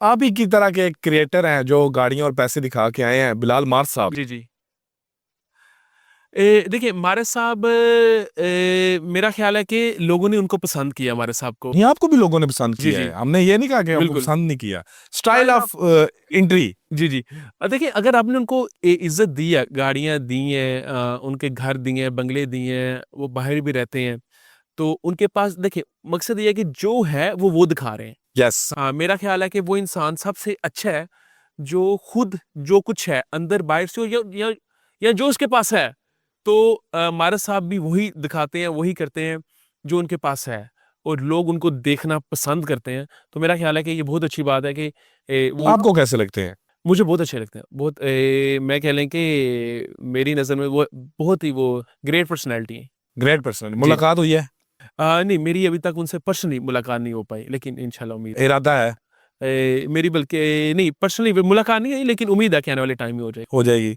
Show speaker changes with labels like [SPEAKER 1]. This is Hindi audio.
[SPEAKER 1] आप ही की तरह के एक क्रिएटर हैं जो गाड़ियां और पैसे दिखा के आए हैं, बिलाल मार साहब।
[SPEAKER 2] जी जी। देखिए मारे साहब, मेरा ख्याल है कि लोगों ने उनको पसंद किया मारे साहब को।
[SPEAKER 1] नहीं, आपको भी लोगों ने पसंद
[SPEAKER 2] जी
[SPEAKER 1] किया
[SPEAKER 2] जी।
[SPEAKER 1] है, हमने ये नहीं कहा कि आपको
[SPEAKER 2] बिल्कुल।
[SPEAKER 1] पसंद नहीं किया। Style
[SPEAKER 2] style
[SPEAKER 1] of
[SPEAKER 2] of.
[SPEAKER 1] Entry.
[SPEAKER 2] जी जी। देखिए अगर आपने उनको इज्जत दी है, गाड़ियां दी हैं, उनके घर दिए हैं, बंगले दिए हैं, वो बाहर भी रहते हैं, तो उनके पास देखिए मकसद ये है कि जो है वो दिखा रहे हैं।
[SPEAKER 1] यस।
[SPEAKER 2] हाँ, मेरा ख्याल है कि वो इंसान सबसे अच्छा है जो खुद जो कुछ है अंदर बाहर से, या जो उसके पास है, तो मारस साहब भी वही दिखाते हैं, वही करते हैं जो उनके पास है, और लोग उनको देखना पसंद करते हैं। तो मेरा ख्याल है कि ये बहुत अच्छी बात है कि वो
[SPEAKER 1] आपको कैसे लगते हैं?
[SPEAKER 2] मुझे बहुत अच्छे लगते हैं। बहुत मैं कह लें कि मेरी नज़र में वो बहुत ही वो ग्रेट पर्सनैलिटी है।
[SPEAKER 1] ग्रेट पर्सन,
[SPEAKER 2] जी।
[SPEAKER 1] मुलाकात हुई है?
[SPEAKER 2] नहीं, मेरी अभी तक उनसे पर्सनली मुलाकात नहीं हो पाई, लेकिन इंशाल्लाह उम्मीद है।
[SPEAKER 1] इरादा है?
[SPEAKER 2] मेरी बल्कि नहीं पर्सनली मुलाकात नहीं हुई, लेकिन उम्मीद है कि आने वाले टाइम में हो जाएगी।
[SPEAKER 1] हो जाएगी।